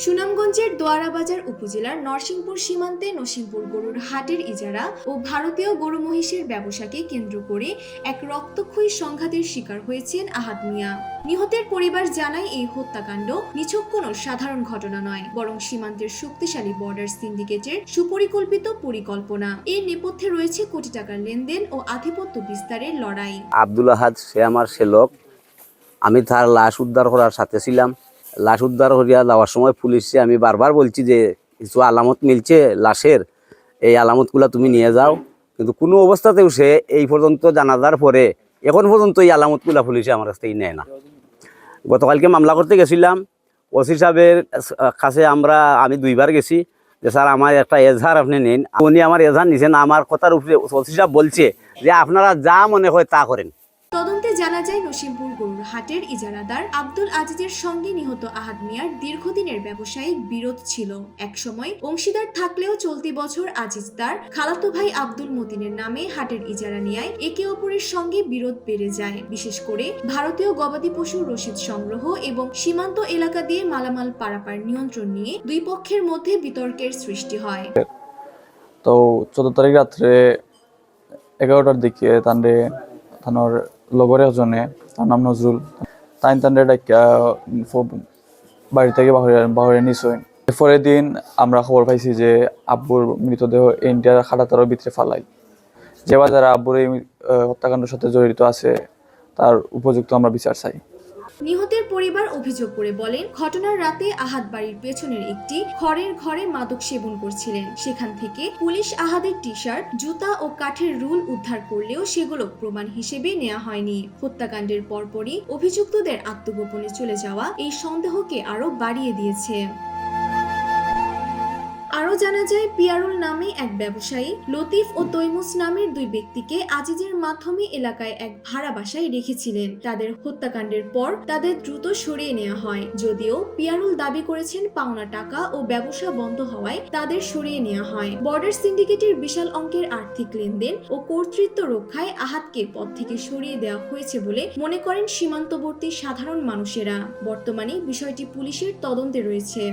সুনামগঞ্জের দোয়ারাবাজার উপজেলার নরসিংপুর সীমান্তে নসিমপুর গরুর হাটের ইজারা ও ভারতীয় গরু মহিষের ব্যবসাকে কেন্দ্র করে এক রক্তক্ষয়ী সংঘাতের শিকার হয়েছেন আহাদ মিয়া। নিহতের পরিবার জানায় এই হত্যাকাণ্ড নিছক কোনো সাধারণ ঘটনা নয়, বরং সীমান্তের শক্তিশালী বর্ডার সিন্ডিকেটের সুপরিকল্পিত পরিকল্পনা। এর নেপথ্যে রয়েছে কোটি টাকার লেনদেন ও আধিপত্য বিস্তারের লড়াই। আব্দুল আহাদ সে আমার সে লোক। আমি তার লাশ উদ্ধার করার সাথে ছিলাম। লাশ উদ্ধার করিয়া যাওয়ার সময় পুলিশে আমি বারবার বলছি যে কিছু আলামত মিলছে লাশের, এই আলামতগুলা তুমি নিয়ে যাও, কিন্তু কোনো অবস্থাতেও সে এই পর্যন্ত জানাজার পরে এখন পর্যন্ত এই আলামতগুলা পুলিশে আমার কাছ থেকে নেয় না। গতকালকে মামলা করতে গেছিলাম, ওসি সাহেবের কাছে আমি 2বার গেছি যে স্যার আমার একটা এজাহার আপনি নিন। উনি আমার এজাহার নিছেন, আমার কথার উপরে ওসি সাহেব বলছে যে আপনারা যা মনে হয় তা করেন। তদন্তে জানা যায় নসিমপুর গরুর হাটের ইজারাদার আব্দুল আজিজের সঙ্গে নিহত আহাদ মিয়ার দীর্ঘদিনের ব্যবসায়িক বিরোধ ছিল। একসময় অংশীদার থাকলেও চলতি বছর আজিজ তার খালাতো ভাই আব্দুল মতিনের নামে হাটের ইজারা নেয় একে অপরের সঙ্গে বিরোধ বেড়ে যায়। বিশেষ করে ভারতীয় গবাদি পশুর রসিদ সংগ্রহ এবং সীমান্ত এলাকা দিয়ে মালামাল পারাপার নিয়ন্ত্রণ নিয়ে দুই পক্ষের মধ্যে বিতর্কের সৃষ্টি হয়। তো 14 তারিখ রাত্রে 11টার দিকে থানোর লগরে জনে, তার নাম নজরুল, তান্ডে ডাইকা বাড়ি থেকে বাহরে নিশ্চয়। পরের দিন আমরা খবর পাইছি যে আব্বুর মৃতদেহ ইন্ডিয়ার খাটাতারের ভিতরে ফালাই। যে যারা আব্বুর এই হত্যাকাণ্ডের সাথে জড়িত আছে তার উপযুক্ত আমরা বিচার চাই। নিহতের পরিবার অভিযোগ করে বলেন, ঘটনার রাতে আহাদ বাড়ির পেছনের একটি খড়ের ঘরে মাদক সেবন করছিলেন। সেখান থেকে পুলিশ আহাদের টি-শার্ট, জুতা ও কাঠের রুল উদ্ধার করলেও সেগুলো প্রমাণ হিসেবে নেওয়া হয়নি। হত্যাকাণ্ডের পরপরই অভিযুক্তদের আত্মগোপনে চলে যাওয়া এই সন্দেহকে আরো বাড়িয়ে দিয়েছে। আরো জানা যায়, পিয়ারুল নামে এক ব্যবসায়ী, লতিফ ও তৈমুস নামের 2 ব্যক্তিকে আজিজের মাধ্যমে এলাকায় এক ভাড়া বাসায় রেখেছিলেন। তাদের হত্যাকাণ্ডের পর তাদের দ্রুত সরিয়ে নেওয়া হয়। যদিও পিয়ারুল দাবি করেছেন পাওনা টাকা ও ব্যবসা বন্ধ হওয়ায় তাদের সরিয়ে নেওয়া হয়। বর্ডার সিন্ডিকেটের বিশাল অঙ্কের আর্থিক লেনদেন ও কর্তৃত্ব রক্ষায় আহাদকে পদ থেকে সরিয়ে দেওয়া হয়েছে বলে মনে করেন সীমান্তবর্তী সাধারণ মানুষেরা। বর্তমানে বিষয়টি পুলিশের তদন্তে রয়েছে।